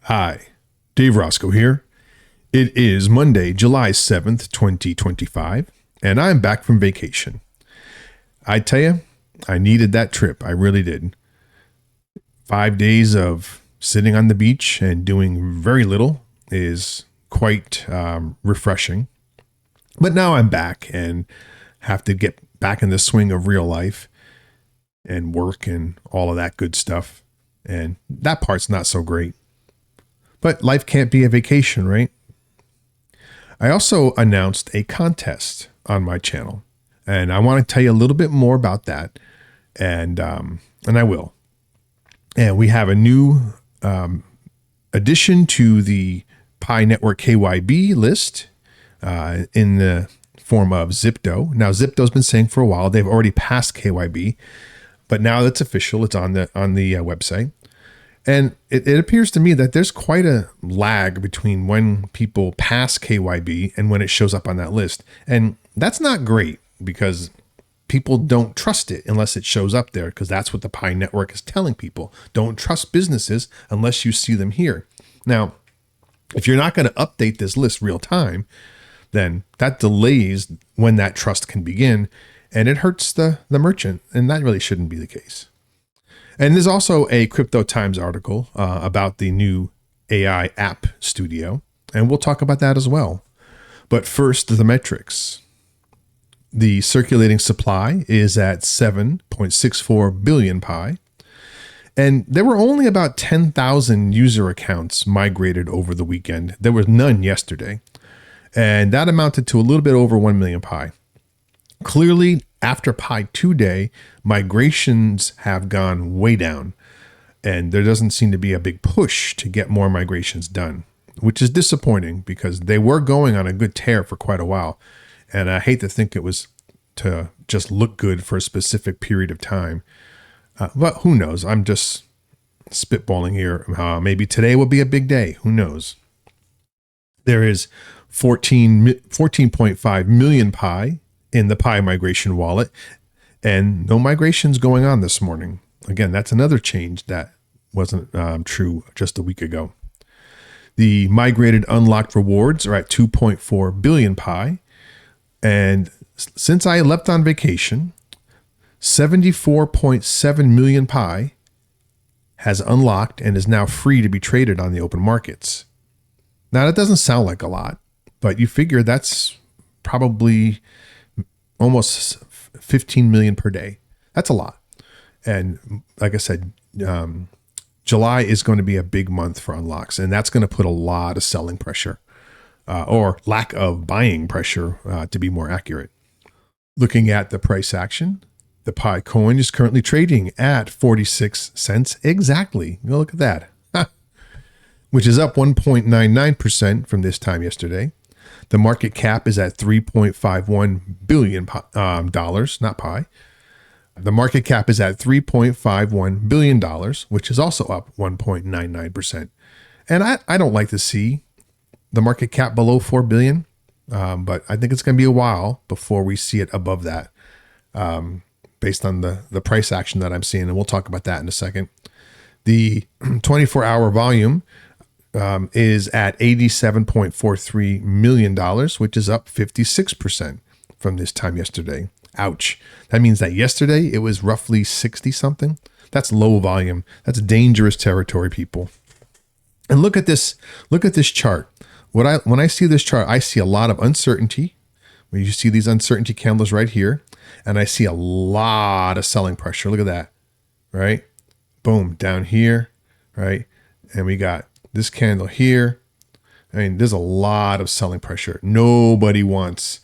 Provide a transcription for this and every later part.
Hi, Dave Roscoe here. It is Monday, July 7th, 2025, and I'm back from vacation. I tell you, I needed that trip. I really did. 5 days of sitting on the beach and doing very little is quite refreshing. But now I'm back and have to get back in the swing of real life and work and all of that good stuff. And that part's not so great. But life can't be a vacation, right? I also announced a contest on my channel, and I want to tell you a little bit more about that, and I will. And we have a new addition to the Pi Network KYB list in the form of Zipto. Now, Zipto's been saying for a while they've already passed KYB, but now it's official. It's on the website. And it appears to me that there's quite a lag between when people pass KYB and when it shows up on that list. And that's not great because people don't trust it unless it shows up there, because that's what the Pi Network is telling people. Don't trust businesses unless you see them here. Now, if you're not going to update this list real time, then that delays when that trust can begin, and it hurts the merchant, and that really shouldn't be the case. And there's also a Crypto Times article about the new AI app studio, and we'll talk about that as well. But first, the metrics. The circulating supply is at 7.64 billion Pi, and there were only about 10,000 user accounts migrated over the weekend. There was none yesterday, and that amounted to a little bit over 1 million Pi. Clearly, after Pi 2 Day, migrations have gone way down, and there doesn't seem to be a big push to get more migrations done, which is disappointing because they were going on a good tear for quite a while. And I hate to think it was to just look good for a specific period of time. But who knows? I'm just spitballing here. Maybe today will be a big day. Who knows? There is 14.5 million Pi in the Pi migration wallet, and no migrations going on this morning. Again, that's another change that wasn't true just a week ago. The migrated unlocked rewards are at 2.4 billion Pi, and since I left on vacation, 74.7 million Pi has unlocked and is now free to be traded on the open markets. Now, that doesn't sound like a lot, but you figure that's probably almost 15 million per day. That's a lot. And like I said, July is going to be a big month for unlocks, and that's going to put a lot of selling pressure or lack of buying pressure to be more accurate. Looking at the price action, the Pi coin is currently trading at 46 cents exactly. Look at that, which is up 1.99% from this time yesterday. The market cap is at $3.51 billion, not Pi. The market cap is at $3.51 billion, which is also up 1.99%. And I don't like to see the market cap below 4 billion, but I think it's going to be a while before we see it above that, based on the price action that I'm seeing. And we'll talk about that in a second. The 24-hour volume is at $87.43 million, which is up 56% from this time yesterday. Ouch. That means that yesterday it was roughly 60 something. That's low volume. That's dangerous territory, people. And look at this chart. When I see this chart, I see a lot of uncertainty. When you see these uncertainty candles right here, and I see a lot of selling pressure. Look at that, right? Boom, down here, right? And we got this candle here. I mean, there's a lot of selling pressure. Nobody wants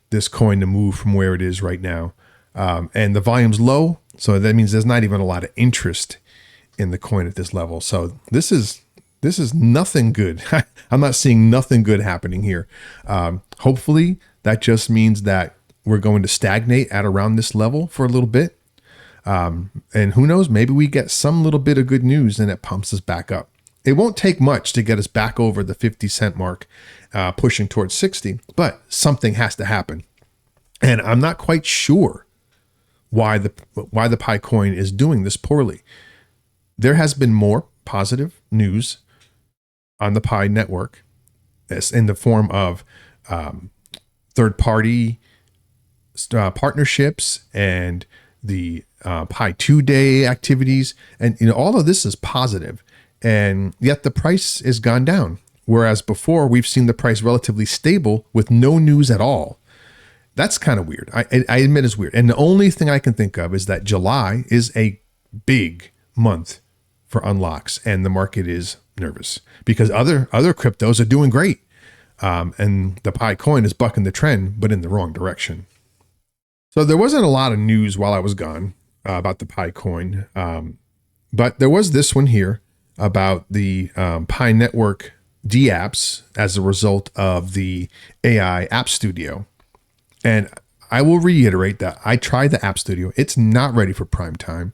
this coin to move from where it is right now. And the volume's low, so that means there's not even a lot of interest in the coin at this level. So this is nothing good. I'm not seeing nothing good happening here. Hopefully that just means that we're going to stagnate at around this level for a little bit. And who knows, maybe we get some little bit of good news and it pumps us back up. It won't take much to get us back over the 50 cent mark, pushing towards 60, but something has to happen. And I'm not quite sure why the Pi coin is doing this poorly. There has been more positive news on the Pi network, as in the form of third-party partnerships and the Pi 2-day activities. And, all of this is positive, and yet the price has gone down. Whereas before, we've seen the price relatively stable with no news at all. That's kind of weird. I admit it's weird. And the only thing I can think of is that July is a big month for unlocks, and the market is nervous because other cryptos are doing great. And the Pi coin is bucking the trend, but in the wrong direction. So there wasn't a lot of news while I was gone about the Pi coin. But there was this one here about the Pi network dApps as a result of the AI App Studio. And I will reiterate that I tried the App Studio. It's not ready for prime time.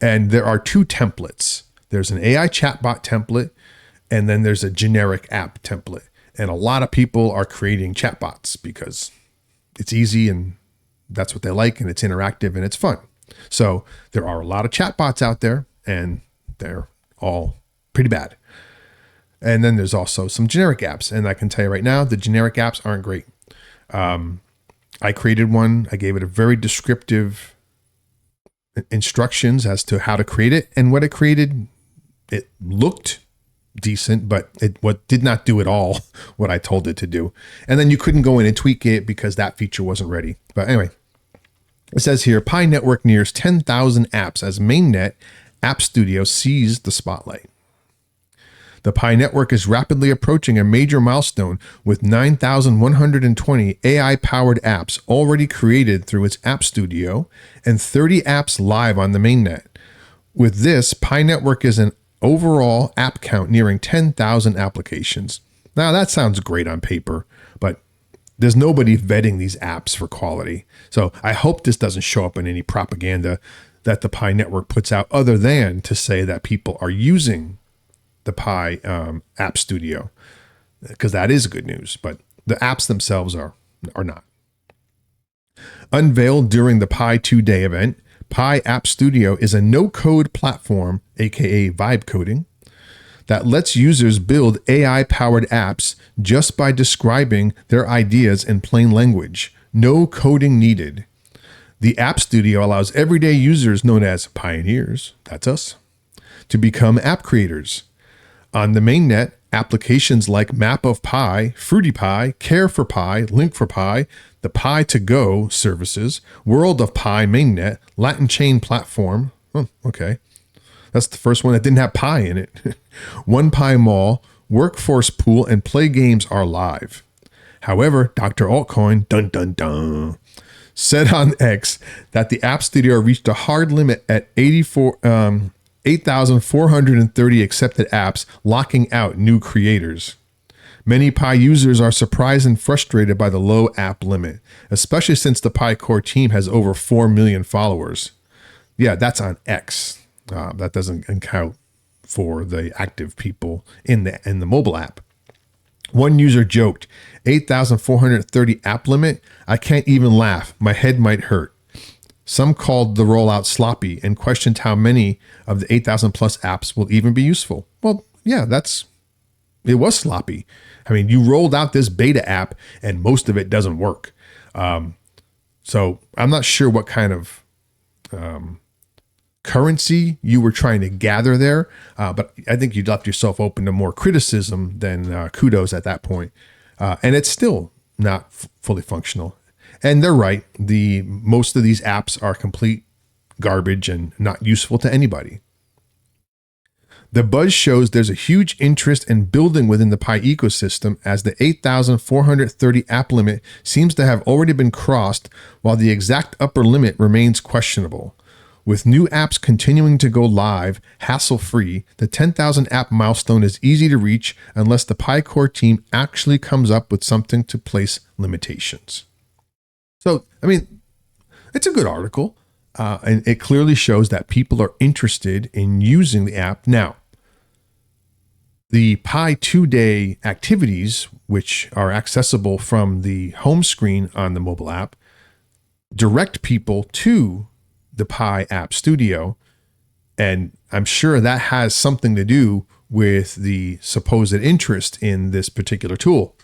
And there are two templates. There's an AI chatbot template, and then there's a generic app template. And a lot of people are creating chatbots because it's easy and that's what they like, and it's interactive and it's fun. So there are a lot of chatbots out there, and they're all pretty bad. And then there's also some generic apps. And I can tell you right now, the generic apps aren't great. I created one. I gave it a very descriptive instructions as to how to create it. And what it created, it looked decent, but what did not do at all what I told it to do. And then you couldn't go in and tweak it because that feature wasn't ready. But anyway, it says here, Pi Network nears 10,000 apps as mainnet App Studio sees the spotlight. The Pi Network is rapidly approaching a major milestone with 9,120 AI-powered apps already created through its App Studio and 30 apps live on the mainnet. With this, Pi Network is an overall app count nearing 10,000 applications. Now, that sounds great on paper, but there's nobody vetting these apps for quality. So I hope this doesn't show up in any propaganda that the Pi Network puts out other than to say that people are using the Pi App Studio, because that is good news, but the apps themselves are not. Unveiled during the Pi 2-day event, Pi App Studio is a no-code platform, aka vibe coding, that lets users build AI-powered apps just by describing their ideas in plain language. No coding needed. The App Studio allows everyday users known as pioneers, that's us, to become app creators. On the mainnet, applications like Map of Pi, Fruity Pi, Care for Pi, Link for Pi, the Pi to Go services, World of Pi mainnet, Latin Chain platform. Oh, okay. That's the first one that didn't have Pi in it. One Pi Mall, Workforce Pool, and Play Games are live. However, Dr. Altcoin, dun dun dun, said on X that the App Studio reached a hard limit at 8,430 accepted apps, locking out new creators. Many Pi users are surprised and frustrated by the low app limit, especially since the Pi Core team has over 4 million followers. Yeah, that's on X. That doesn't account for the active people in the mobile app. One user joked, 8,430 app limit? I can't even laugh. My head might hurt. Some called the rollout sloppy and questioned how many of the 8,000 plus apps will even be useful. Well, yeah, it was sloppy. I mean, you rolled out this beta app and most of it doesn't work. So I'm not sure what kind of currency you were trying to gather there, but I think you left yourself open to more criticism than kudos at that point. And it's still not fully functional. And they're right. Most of these apps are complete garbage and not useful to anybody. The buzz shows there's a huge interest in building within the Pi ecosystem, as the 8,430 app limit seems to have already been crossed, while the exact upper limit remains questionable. With new apps continuing to go live hassle-free, the 10,000 app milestone is easy to reach unless the Pi Core team actually comes up with something to place limitations. So, I mean, it's a good article, and it clearly shows that people are interested in using the app. Now, the Pi 2-day activities, which are accessible from the home screen on the mobile app, direct people to the Pi App Studio, and I'm sure that has something to do with the supposed interest in this particular tool,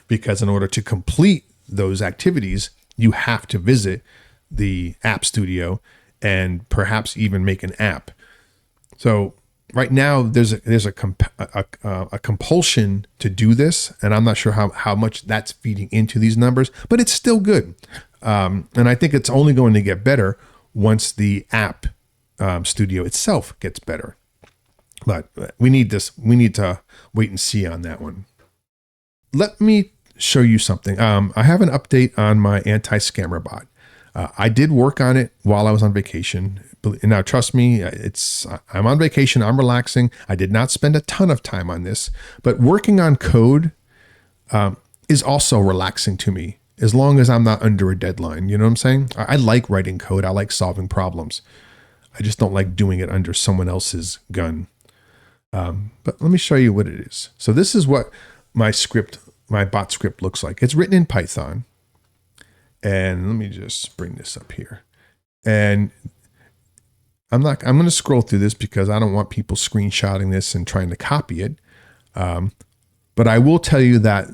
because in order to complete those activities, you have to visit the App Studio and perhaps even make an app. So right now there's a compulsion to do this, and I'm not sure how much that's feeding into these numbers, but it's still good. And I think it's only going to get better once the App Studio itself gets better. But we need to wait and see on that one. Let me show you something. I have an update on my anti-scammer bot. I did work on it while I was on vacation. Now, trust me, I'm on vacation. I'm relaxing. I did not spend a ton of time on this, but working on code is also relaxing to me, as long as I'm not under a deadline. You know what I'm saying? I like writing code. I like solving problems. I just don't like doing it under someone else's gun. But let me show you what it is. So this is what my bot script looks like. It's written in Python. And let me just bring this up here. And I'm going to scroll through this because I don't want people screenshotting this and trying to copy it. But I will tell you that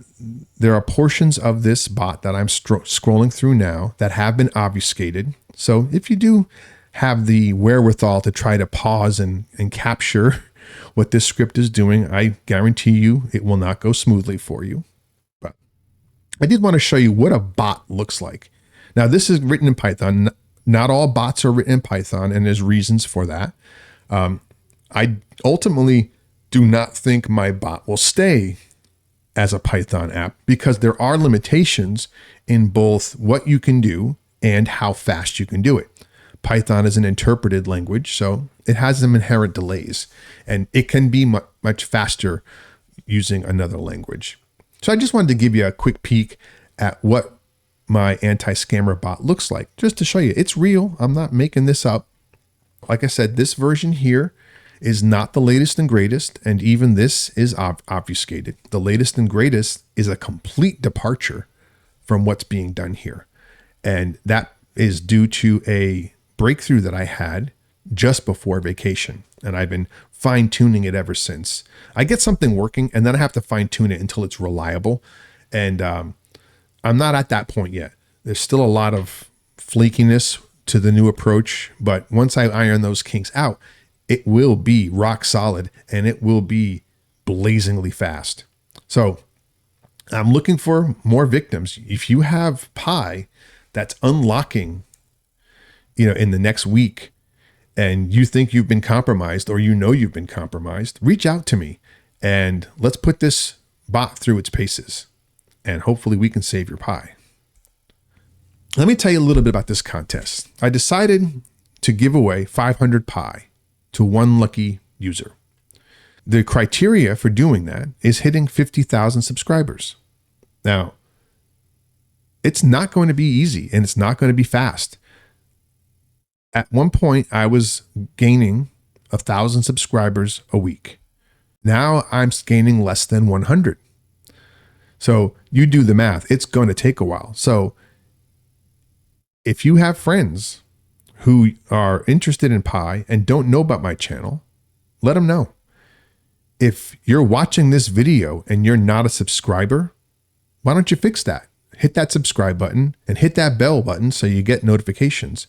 there are portions of this bot that I'm scrolling through now that have been obfuscated. So if you do have the wherewithal to try to pause and capture what this script is doing, I guarantee you it will not go smoothly for you. But I did want to show you what a bot looks like. Now, this is written in Python. Not all bots are written in Python, and there's reasons for that. I ultimately do not think my bot will stay as a Python app because there are limitations in both what you can do and how fast you can do it. Python is an interpreted language, so it has some inherent delays, and it can be much faster using another language. So I just wanted to give you a quick peek at what my anti-scammer bot looks like, just to show you it's real. I'm not making this up. Like I said, this version here is not the latest and greatest, and even this is obfuscated. The latest and greatest is a complete departure from what's being done here, and that is due to a breakthrough that I had just before vacation, and I've been fine-tuning it ever since. I get something working and then I have to fine-tune it until it's reliable, and I'm not at that point yet. There's still a lot of flakiness to the new approach, but once I iron those kinks out, it will be rock solid and it will be blazingly fast. So I'm looking for more victims. If you have Pi that's unlocking, in the next week, and you think you've been compromised, or you've been compromised, reach out to me and let's put this bot through its paces, and hopefully we can save your Pi. Let me tell you a little bit about this contest. I decided to give away 500 Pi to one lucky user. The criteria for doing that is hitting 50,000 subscribers. Now, it's not going to be easy and it's not going to be fast. At one point, I was gaining 1,000 subscribers a week. Now I'm gaining less than 100. So you do the math. It's going to take a while. So if you have friends who are interested in Pi and don't know about my channel, let them know. If you're watching this video and you're not a subscriber, why don't you fix that? Hit that subscribe button and hit that bell button so you get notifications.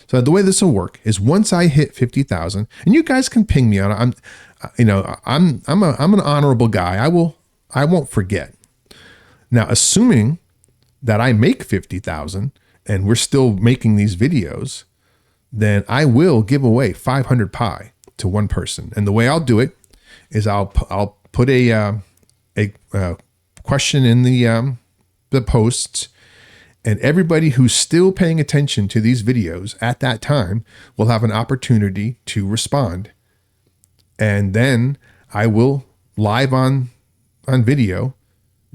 So the way this will work is once I hit 50,000, and you guys can ping me on it. I'm an honorable guy. I won't forget. Now, assuming that I make 50,000 and we're still making these videos, then I will give away 500 Pi to one person. And the way I'll do it is I'll put a question in the posts, and everybody who's still paying attention to these videos at that time will have an opportunity to respond. And then I will live on video,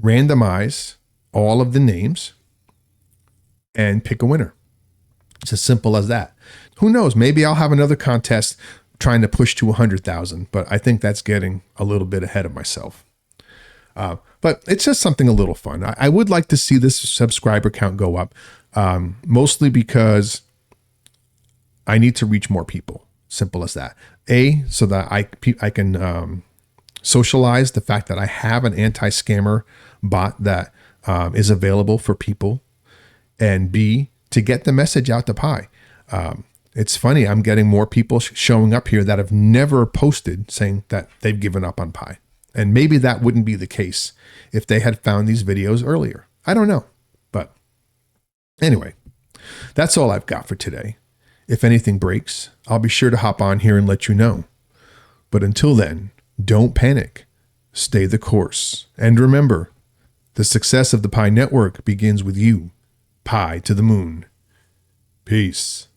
randomize all of the names and pick a winner. It's as simple as that. Who knows? Maybe I'll have another contest trying to push to 100,000, but I think that's getting a little bit ahead of myself. But it's just something a little fun. I would like to see this subscriber count go up, mostly because I need to reach more people. Simple as that. So that I can socialize the fact that I have an anti-scammer bot that is available for people, and B, to get the message out to Pi. It's funny, I'm getting more people showing up here that have never posted saying that they've given up on Pi. And maybe that wouldn't be the case if they had found these videos earlier. I don't know. But anyway, that's all I've got for today. If anything breaks, I'll be sure to hop on here and let you know. But until then, don't panic. Stay the course. And remember, the success of the Pi Network begins with you. Pi to the moon. Peace.